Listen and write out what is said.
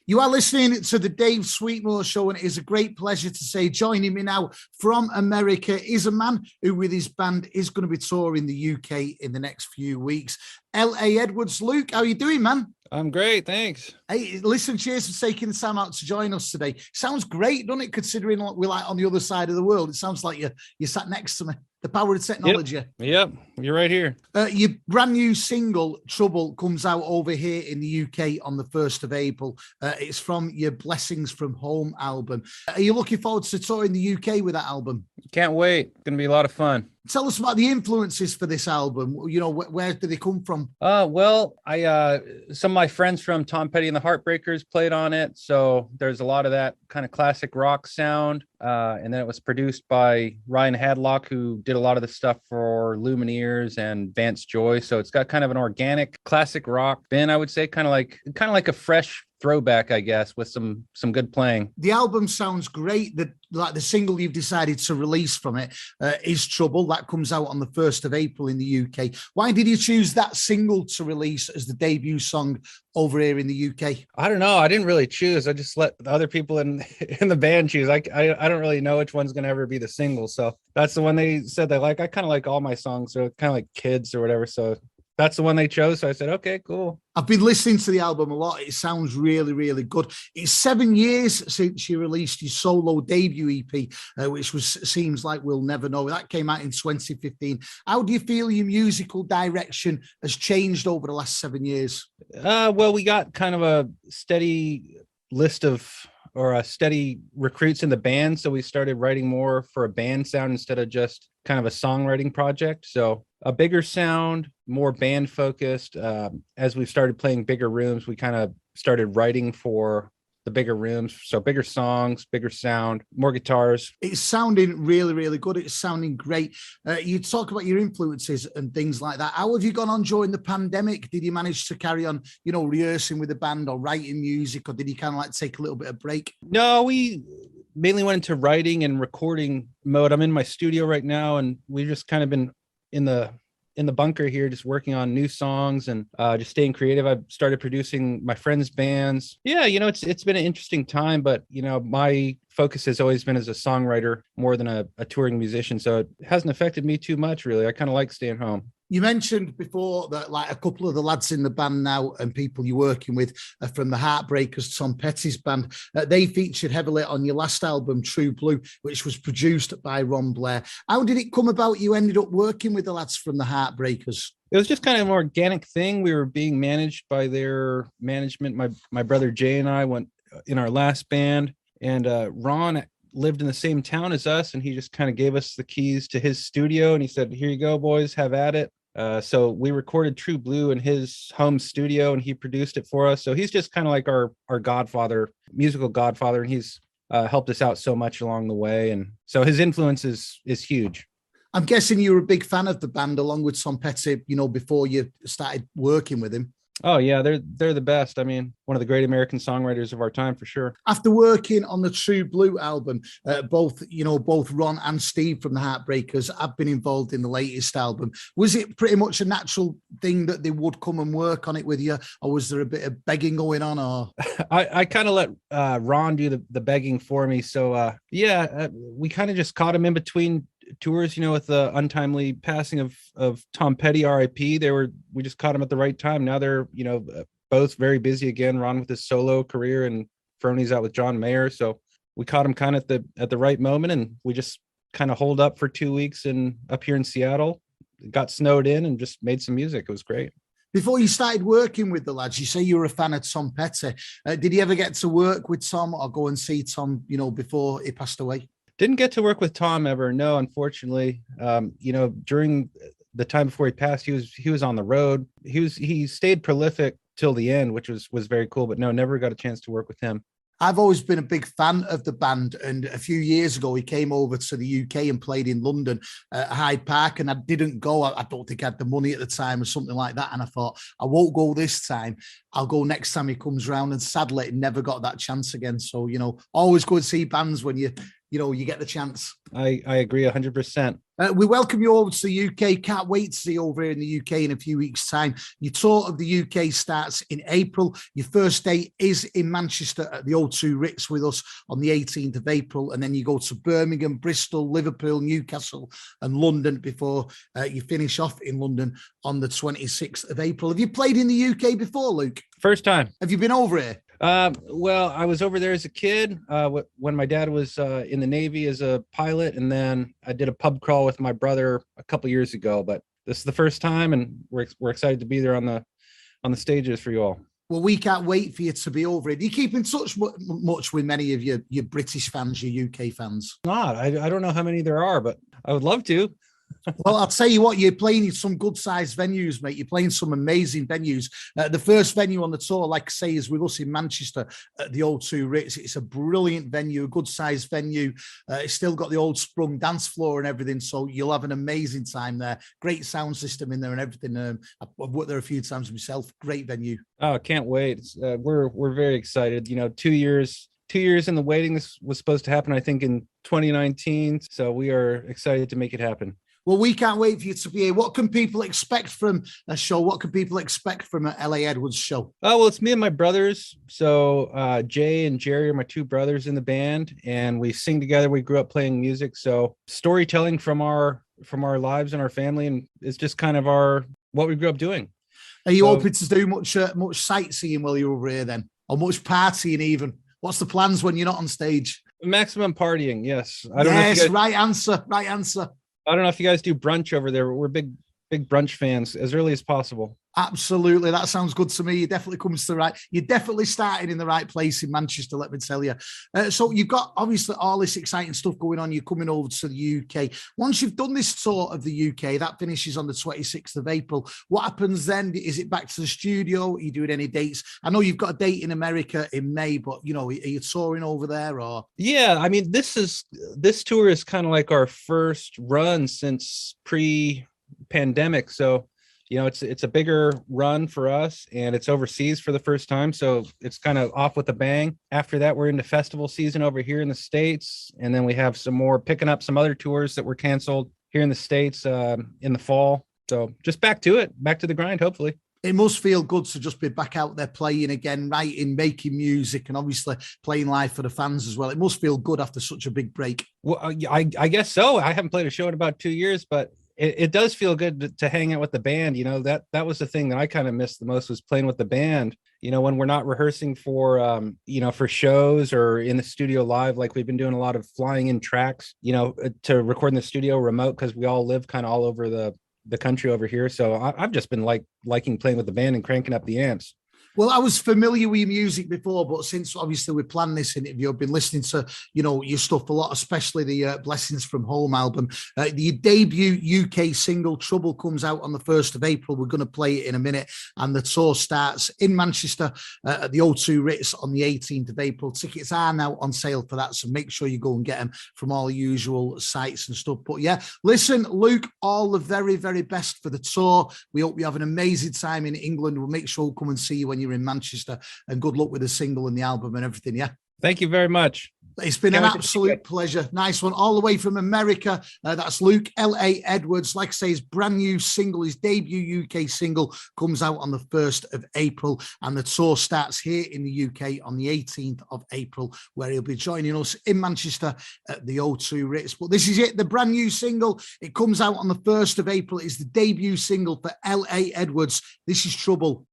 You are listening to the Dave Sweetmore Show, and it is a great pleasure to say joining me now from America is a man who, with his band, is going to be touring the UK in the next few weeks. L.A Edwards. Luke, how are you doing, man? I'm great, thanks. Hey, listen, cheers for taking the time out to join us today. Sounds great, doesn't it, considering we're like on the other side of the world? It sounds like you sat next to me. The power of technology. Yep, you're right here. Your brand new single, Trouble, comes out over here in the UK on the 1st of April. It's from your Blessings from Home album. Are you looking forward to touring the UK with that album? Can't wait. Going to be a lot of fun. Tell us about the influences for this album. You know, where did they come from? Well, some of my friends from Tom Petty and the Heartbreakers played on it. So there's a lot of that kind of classic rock sound. And then it was produced by Ryan Hadlock, who did a lot of the stuff for Lumineers and Vance Joy. So it's got kind of an organic classic rock spin, I would say, kind of like a fresh throwback, I guess, with some good playing. The album sounds great. The single you've decided to release from it is Trouble. That comes out on the 1st of April in the UK. Why did you choose that single to release as the debut song over here in the UK? I don't know. I didn't really choose. I just let the other people in the band choose. I don't really know which one's going to ever be the single. So that's the one they said they like. I kind of like all my songs. They're kind of like kids or whatever. So that's the one they chose. So I said, okay, cool. I've been listening to the album a lot. It sounds really, really good. It's 7 years since you released your solo debut EP, which seems like we'll never know. That came out in 2015. How do you feel your musical direction has changed over the last 7 years? Well, we got kind of a steady list steady recruits in the band. So we started writing more for a band sound instead of just kind of a songwriting project. So a bigger sound, more band focused. As we've started playing bigger rooms, we kind of started writing for the bigger rooms. So bigger songs, bigger sound, more guitars. It's sounding really, really good. It's sounding great. You talk about your influences and things like that. How have you gone on during the pandemic? Did you manage to carry on, rehearsing with the band or writing music, or did you kind of like take a little bit of break? No, we mainly went into writing and recording mode. I'm in my studio right now, and we've just kind of been in the bunker here, just working on new songs and just staying creative. I've started producing my friends' bands. Yeah, it's been an interesting time, but my focus has always been as a songwriter more than a touring musician. So it hasn't affected me too much, really. I kind of like staying home. You mentioned before that like a couple of the lads in the band now and people you're working with from the Heartbreakers, Tom Petty's band, they featured heavily on your last album, True Blue, which was produced by Ron Blair. How did it come about you ended up working with the lads from the Heartbreakers? It was just kind of an organic thing. We were being managed by their management. My brother Jay and I went in our last band, and Ron lived in the same town as us, and he just kind of gave us the keys to his studio, and he said, "Here you go, boys, have at it." So we recorded True Blue in his home studio, and he produced it for us. So he's just kind of like our godfather, musical godfather, and he's helped us out so much along the way, and so his influence is huge. I'm guessing you were a big fan of the band along with Tom Petty, before you started working with him. Oh yeah, they're the best. I mean, one of the great American songwriters of our time for sure. After working on the True Blue album, both Ron and Steve from the Heartbreakers have been involved in the latest album. Was it pretty much a natural thing that they would come and work on it with you, or was there a bit of begging going on? Or I kind of let Ron do the begging for me. So we kind of just caught him in between tours, with the untimely passing of Tom Petty, RIP. We just caught him at the right time. Now they're both very busy again. Ron with his solo career, and Fernie's out with John Mayer. So we caught him kind of at the right moment, and we just kind of holed up for 2 weeks and up here in Seattle. Got snowed in and just made some music. It was great. Before you started working with the lads, you say you were a fan of Tom Petty. Did you ever get to work with Tom or go and see Tom, before he passed away? Didn't get to work with Tom ever. No, unfortunately. During the time before he passed, he was on the road. He stayed prolific till the end, which was very cool, but no, never got a chance to work with him. I've always been a big fan of the band, and a few years ago he came over to the UK and played in London at Hyde Park, and I didn't go. I don't think I had the money at the time or something like that, and I thought, I won't go this time. I'll go next time he comes round, and sadly never got that chance again. So, always go and see bands when you you get the chance. I agree 100%. We welcome you over to the UK. Can't wait to see you over here in the UK in a few weeks' time. Your tour of the UK starts in April. Your first day is in Manchester at the O2 Ritz with us on the 18th of April. And then you go to Birmingham, Bristol, Liverpool, Newcastle, and London before you finish off in London on the 26th of April. Have you played in the UK before, Luke? First time. Have you been over here? Well, I was over there as a kid when my dad was in the Navy as a pilot, and then I did a pub crawl with my brother a couple years ago. But this is the first time, and we're excited to be there on the stages for you all. Well, we can't wait for you to be over it. Do you keep in touch much with many of your British fans, your UK fans? I don't know how many there are, but I would love to. Well, I'll tell you what, you're playing in some good-sized venues, mate. You're playing some amazing venues. The first venue on the tour, like I say, is with us in Manchester at the O2 Ritz. It's a brilliant venue, a good-sized venue. It's still got the old sprung dance floor and everything, so you'll have an amazing time there. Great sound system in there and everything. I've worked there a few times myself. Great venue. Oh, can't wait. We're very excited. 2 years. 2 years in the waiting. This was supposed to happen, I think, in 2019. So we are excited to make it happen. Well, we can't wait for you to be here. What can people expect from a show? What can people expect from an L.A. Edwards show? Oh, well, it's me and my brothers. So Jay and Jerry are my two brothers in the band, and we sing together. We grew up playing music. So storytelling from our lives and our family, and it's just kind of what we grew up doing. Are you hoping to do much sightseeing while you're over here then? Or much partying even? What's the plans when you're not on stage? Maximum partying, yes. Right answer. I don't know if you guys do brunch over there. We're big brunch fans as early as possible. Absolutely. That sounds good to me. You're definitely starting in the right place in Manchester, let me tell you. So you've got obviously all this exciting stuff going on. You're coming over to the UK. Once you've done this tour of the UK, that finishes on the 26th of April. What happens then? Is it back to the studio? Are you doing any dates? I know you've got a date in America in May, but are you touring over there or? Yeah. I mean, this tour is kind of like our first run since pre-pandemic. So, it's a bigger run for us, and it's overseas for the first time. So it's kind of off with a bang. After that, we're into festival season over here in the States. And then we have some more picking up some other tours that were canceled here in the States in the fall. So just back to the grind, hopefully. It must feel good to just be back out there playing again, writing, making music, and obviously playing live for the fans as well. It must feel good after such a big break. Well, I guess so. I haven't played a show in about 2 years, but it does feel good to hang out with the band. That was the thing that I kind of missed the most, was playing with the band. When we're not rehearsing for for shows or in the studio live, like we've been doing a lot of flying in tracks, to record in the studio remote, because we all live kind of all over the country over here. So I've just been liking playing with the band and cranking up the amps. Well, I was familiar with your music before, but since obviously we planned this interview, I've been listening to, your stuff a lot, especially the Blessings from Home album. The debut UK single, Trouble, comes out on the 1st of April. We're going to play it in a minute. And the tour starts in Manchester at the O2 Ritz on the 18th of April. Tickets are now on sale for that, so make sure you go and get them from all the usual sites and stuff. But yeah, listen, Luke, all the very, very best for the tour. We hope you have an amazing time in England. We'll make sure we'll come and see you when you're in Manchester, and good luck with the single and the album and everything. Yeah. Thank you very much. It's been an absolute pleasure. Nice one. All the way from America. That's Luke, L.A. Edwards. Like I say, his brand new single, his debut UK single, comes out on the 1st of April. And the tour starts here in the UK on the 18th of April, where he'll be joining us in Manchester at the O2 Ritz. But this is it, the brand new single. It comes out on the 1st of April. It's the debut single for L.A. Edwards. This is Trouble.